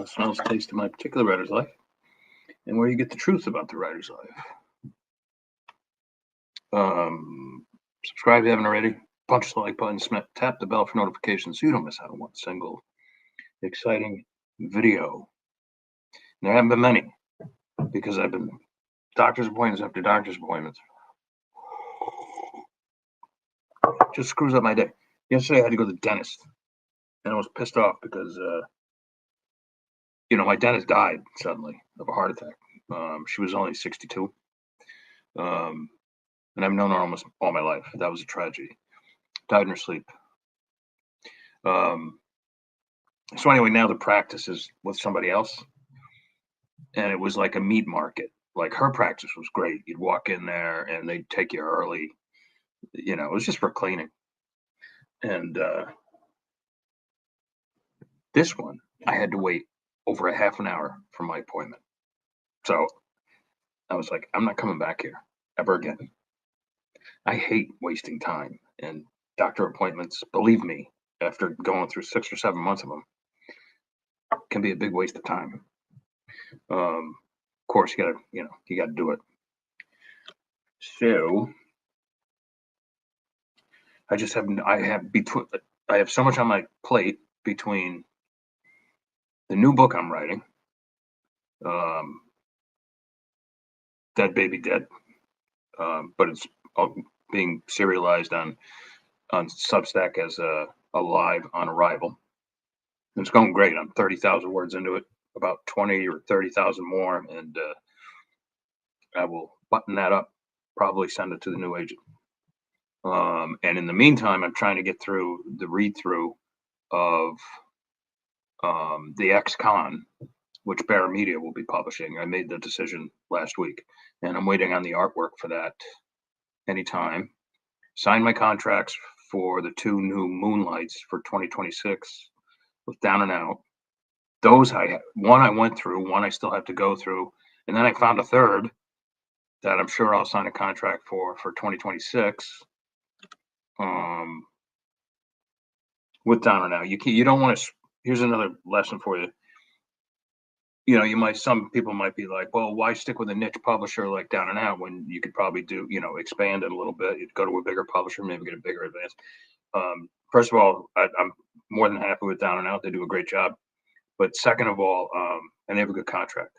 smells, taste of my particular writer's life, and where you get the truth about the writer's life. Subscribe if you haven't already. Punch the like button, tap the bell for notifications so you don't miss out on one single exciting video. And there haven't been many because I've been doctor's appointments after doctor's appointments. Just screws up my day. Yesterday I had to go to the dentist, and I was pissed off because my dentist died suddenly of a heart attack. She was only 62. And I've known her almost all my life. That was a tragedy. Died in her sleep. So anyway, now the practice is with somebody else. And it was like a meat market. Like, her practice was great. You'd walk in there and they'd take you early. It was just for cleaning. And this one, I had to wait over a half an hour for my appointment. So I was like, I'm not coming back here ever again. I hate wasting time, and doctor appointments, believe me, after going through 6 or 7 months of them, can be a big waste of time. Of course, you gotta do it. So I have so much on my plate between the new book I'm writing, Dead Baby Dead, but it's being serialized on Substack as a live on arrival. And it's going great. I'm 30,000 words into it, about 20 or 30,000 more, and I will button that up, probably send it to the new agent. And in the meantime, I'm trying to get through the read-through of the ex-con, which Bear Media will be publishing. I made the decision last week, and I'm waiting on the artwork for that anytime. Signed my contracts for the 2 new Moonlights for 2026 with Down and Out. Those one I went through, one I still have to go through, and then I found a third that I'm sure I'll sign a contract for 2026. With Down and Out, you don't want to. Here's another lesson for you. Some people might be like, well, why stick with a niche publisher like Down and Out when you could probably do, expand it a little bit. You'd go to a bigger publisher, maybe get a bigger advance. First of all, I'm more than happy with Down and Out. They do a great job. But second of all, and they have a good contract.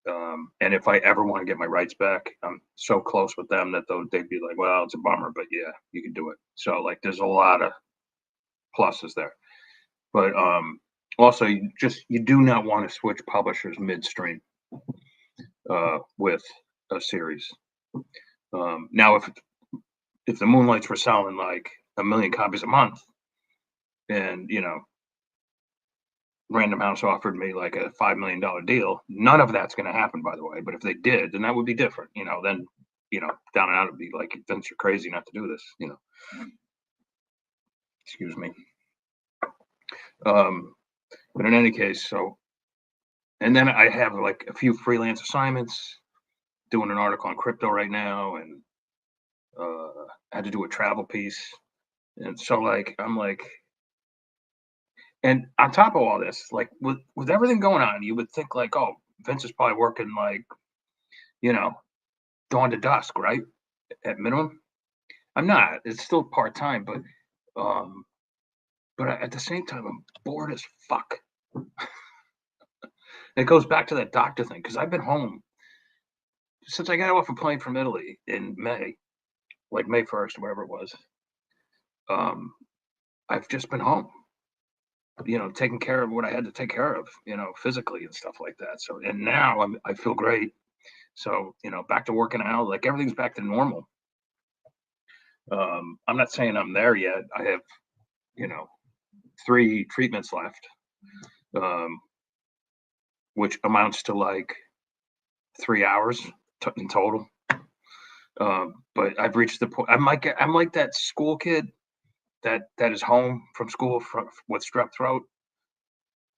And if I ever want to get my rights back, I'm so close with them that they'd be like, well, it's a bummer, but yeah, you can do it. So there's a lot of pluses there. But also, you do not want to switch publishers midstream with a series. Now, if the Moonlights were selling like 1 million copies a month, and Random House offered me like a $5 million deal, none of that's going to happen, by the way. But if they did, then that would be different. Then Down and Out would be like, Vince, you're crazy not to do this. Excuse me. But in any case, and then I have like a few freelance assignments, doing an article on crypto right now, and I had to do a travel piece. And so I'm like, and on top of all this, like with everything going on, you would think like, oh, Vince is probably working like, dawn to dusk, right? At minimum. I'm not. It's still part-time, but at the same time, I'm bored as fuck. It goes back to that doctor thing, because I've been home since I got off a plane from Italy in May, like May 1st, wherever it was. I've just been home, taking care of what I had to take care of, physically and stuff like that. So, and now I feel great. So, back to working out, like everything's back to normal. I'm not saying I'm there yet. I have, 3 treatments left, which amounts to like 3 hours in total. But I've reached the point. I'm like that school kid that is home from school with strep throat,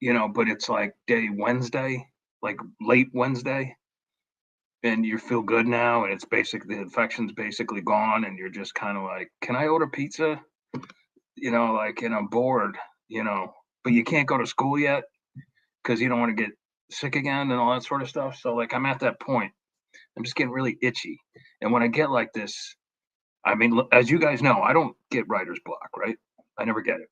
but it's like day Wednesday, like late Wednesday, and you feel good now, and it's basically the infection's basically gone, and you're just kind of like, can I order pizza? And I'm bored, but you can't go to school yet. because you don't want to get sick again and all that sort of stuff. So like I'm at that point. I'm just getting really itchy. And when I get like this, I mean, as you guys know, I don't get writer's block, right? I never get it.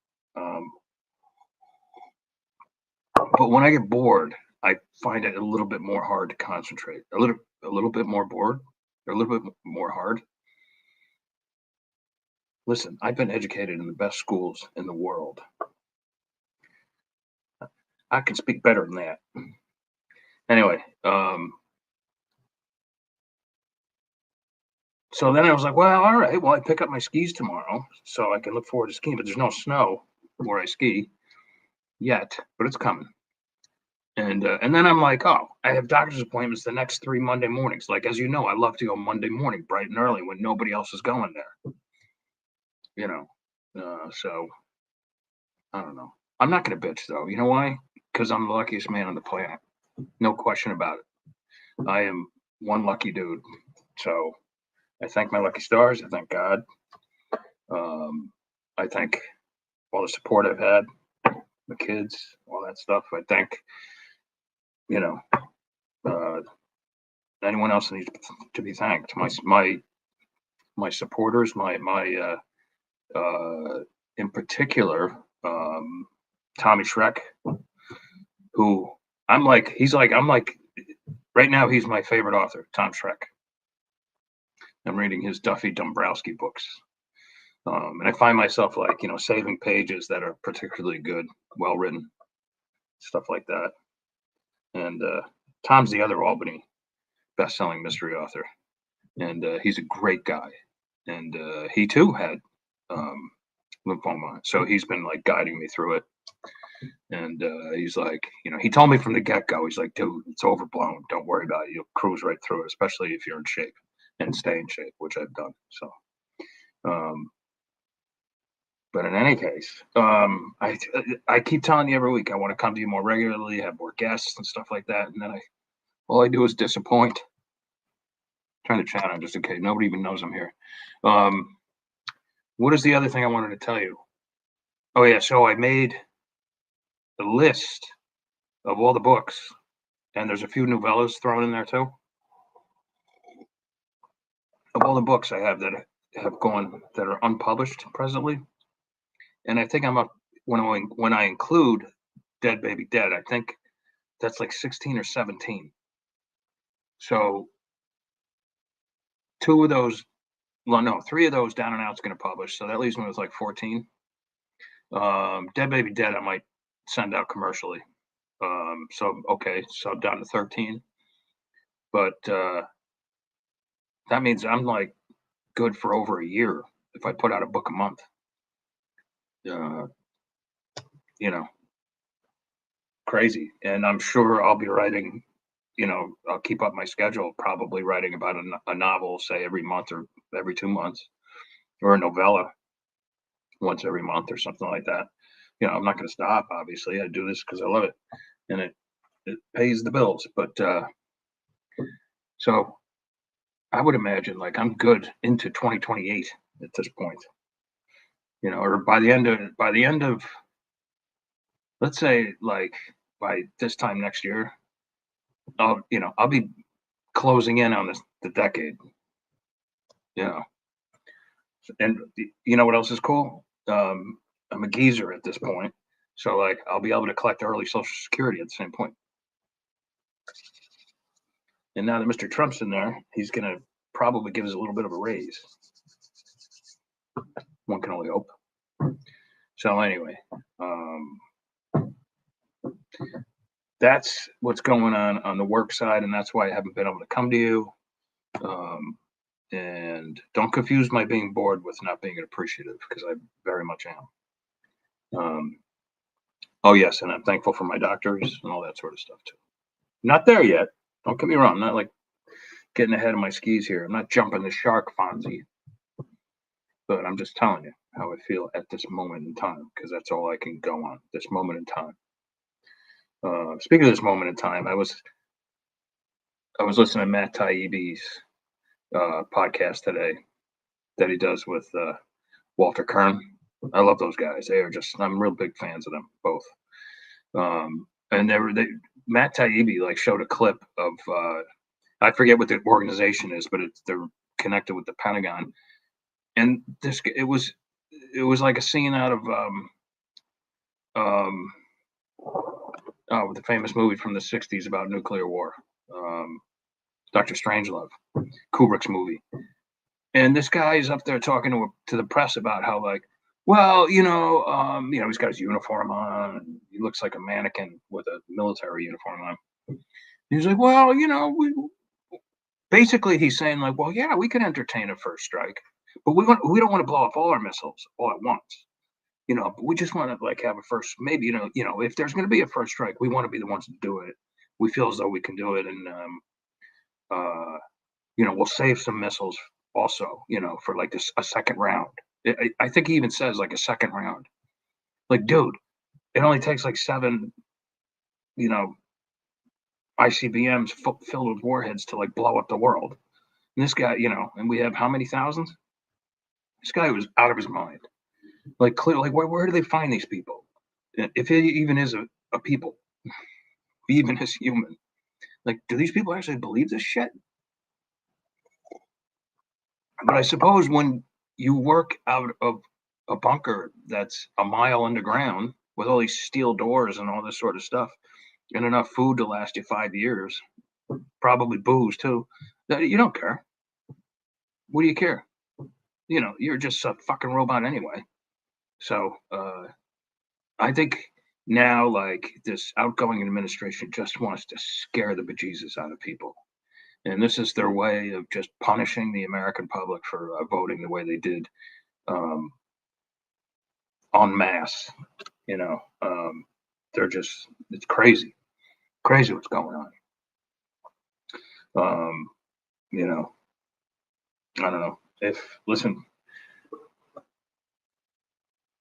But when I get bored, I find it a little bit more hard to concentrate. A little bit more bored, or a little bit more hard. Listen, I've been educated in the best schools in the world. I can speak better than that. Anyway, so then I was like, well, all right, well, I pick up my skis tomorrow so I can look forward to skiing, but there's no snow where I ski yet, but it's coming. And then I'm like, oh, I have doctor's appointments the next 3 Monday mornings. Like, as you know, I love to go Monday morning, bright and early when nobody else is going there. You know, so I don't know. I'm not gonna bitch though. You know why? Because I'm the luckiest man on the planet. No question about it. I am one lucky dude. So I thank my lucky stars. I thank God. I thank all the support I've had, the kids, all that stuff. I thank, you know, anyone else needs to be thanked. My supporters, in particular, Tommy Schreck, who I'm like right now he's my favorite author, Tom Schreck. I'm reading his Duffy Dombrowski books. And I find myself like, saving pages that are particularly good, well written, stuff like that. And Tom's the other Albany best-selling mystery author, and he's a great guy. And he too had lymphoma, so he's been like guiding me through it. And he's like, he told me from the get-go, he's like, dude, it's overblown. Don't worry about it. You'll cruise right through it, especially if you're in shape and stay in shape, which I've done. So, but in any case, I keep telling you every week I want to come to you more regularly, have more guests and stuff like that, and then all I do is disappoint. Trying to chat on just in case nobody even knows I'm here. What is the other thing I wanted to tell you? Oh yeah, so I made a list of all the books, and there's a few novellas thrown in there too. Of all the books I have that have gone that are unpublished presently, and I think I'm up when I include Dead Baby Dead. I think that's like 16 or 17. So 2 of those, well, no, 3 of those Down and Out's going to publish, so that leaves me with like 14. Dead Baby Dead I might send out commercially. So I'm down to 13. But that means I'm like good for over a year if I put out a book a month. Crazy. And I'm sure I'll be writing, I'll keep up my schedule, probably writing about a novel, say every month or every 2 months, or a novella once every month or something like that. I'm not going to stop. Obviously, I do this because I love it, and it pays the bills. But so I would imagine like I'm good into 2028 at this point, or by the end of, let's say like by this time next year, I'll be closing in on the decade. And you know what else is cool? I'm a geezer at this point, so like I'll be able to collect early Social Security at the same point. And now that Mr. Trump's in there, he's gonna probably give us a little bit of a raise. One can only hope. So anyway, that's what's going on the work side, and that's why I haven't been able to come to you. And don't confuse my being bored with not being appreciative, because I very much am. Oh yes, and I'm thankful for my doctors and all that sort of stuff too. Not there yet. Don't get me wrong. I'm not like getting ahead of my skis here. I'm not jumping the shark, Fonzie. But I'm just telling you how I feel at this moment in time, because that's all I can go on, this moment in time. Speaking of this moment in time, I was listening to Matt Taibbi's podcast today that he does with Walter Kern. I love those guys. They are I'm real big fans of them both. and Matt Taibbi like showed a clip of I forget what the organization is, but they're connected with the Pentagon, and it was like a scene out of um, the famous movie from the '60s about nuclear war, Dr. Strangelove, Kubrick's movie. And this guy is up there talking to the press about how, like, well, he's got his uniform on, and he looks like a mannequin with a military uniform on. He's like, well, basically he's saying like, well, yeah, we can entertain a first strike, but we don't want to blow up all our missiles all at once. But we just want to like have a first, maybe, if there's going to be a first strike, we want to be the ones to do it. We feel as though we can do it. And, we'll save some missiles also, for like a second round. I think he even says like a second round. Like, dude, it only takes like 7, ICBMs filled with warheads to like blow up the world. And this guy, and we have how many thousands? This guy was out of his mind. Like, clearly, like, where do they find these people? If it even is a people, even as human, like, do these people actually believe this shit? But I suppose when you work out of a bunker that's a mile underground with all these steel doors and all this sort of stuff, and enough food to last you 5 years, probably booze too, you don't care. What do you care? You're just a fucking robot anyway. So I think now, like, this outgoing administration just wants to scare the bejesus out of people. And this is their way of just punishing the American public for voting the way they did en masse. They're just, it's crazy what's going on. I don't know. Listen,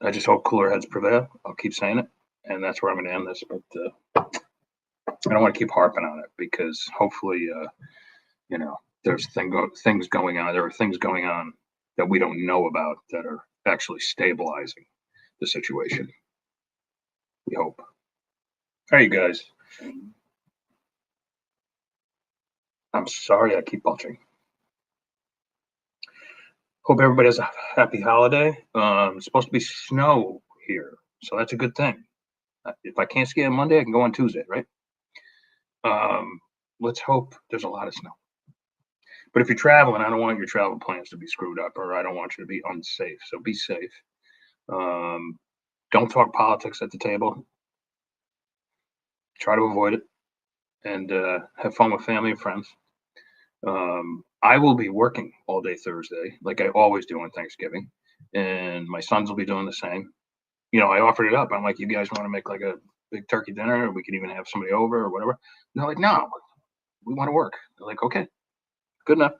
I just hope cooler heads prevail. I'll keep saying it. And that's where I'm going to end this. But I don't want to keep harping on it because hopefully, there's things going on. There are things going on that we don't know about that are actually stabilizing the situation. We hope. All right, you guys. I'm sorry I keep watching. Hope everybody has a happy holiday. It's supposed to be snow here, so that's a good thing. If I can't ski on Monday, I can go on Tuesday, right? Let's hope there's a lot of snow. But if you're traveling, I don't want your travel plans to be screwed up, or I don't want you to be unsafe. So be safe. Don't talk politics at the table. Try to avoid it, and have fun with family and friends. I will be working all day Thursday, like I always do on Thanksgiving, and my sons will be doing the same. I offered it up. I'm like, you guys want to make like a big turkey dinner? Or we could even have somebody over or whatever. And they're like, no, we want to work. They're like, okay, good enough.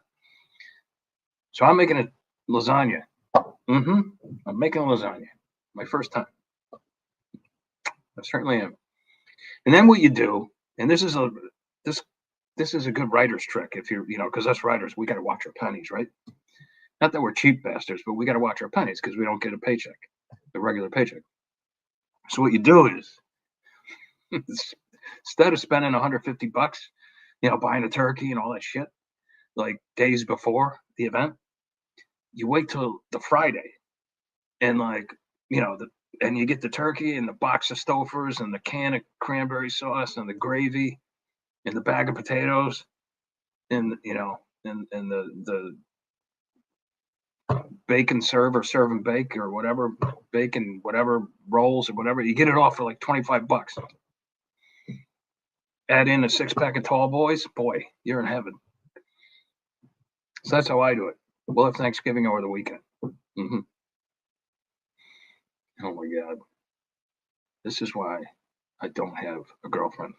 So I'm making a lasagna. I'm making a lasagna. My first time. I certainly am. And then what you do, and this is a good writer's trick if you're, because us writers, we got to watch our pennies, right? Not that we're cheap bastards, but we got to watch our pennies because we don't get a paycheck, a regular paycheck. So what you do is, instead of spending $150, buying a turkey and all that shit, like days before the event, you wait till the Friday, and like, and you get the turkey and the box of Stouffer's and the can of cranberry sauce and the gravy and the bag of potatoes and and the bacon serve and bake or whatever, bacon, whatever rolls or whatever. You get it all for like $25. Add in a 6-pack of tall boys, boy, you're in heaven. So that's how I do it. We'll have Thanksgiving over the weekend. Oh my God. This is why I don't have a girlfriend.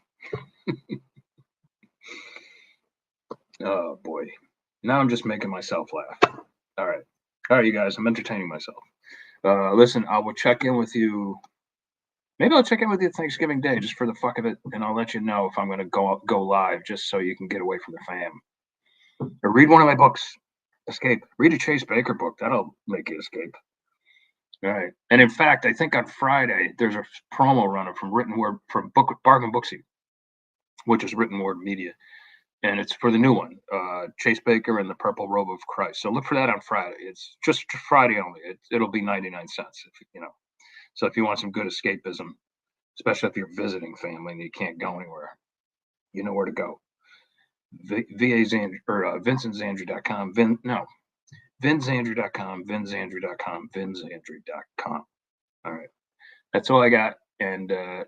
Oh boy. Now I'm just making myself laugh. All right, you guys, I'm entertaining myself. Listen, I will check in with you. Maybe I'll check in with you Thanksgiving Day just for the fuck of it, and I'll let you know if I'm going to go live just so you can get away from the fam. Or read one of my books. Escape. Read a Chase Baker book. That'll make you escape. All right. And in fact, I think on Friday there's a promo runner from Written Word from Book Bargain Booksy, which is Written Word Media, and it's for the new one, Chase Baker and the Purple Robe of Christ. So look for that on Friday. It's just Friday only. It'll be 99 cents, if you know. So if you want some good escapism, especially if you're visiting family and you can't go anywhere, you know where to go. VinceandAndrew.com. VinZandrew.com, VinZandrew.com, VinZandrew.com. All right. That's all I got. And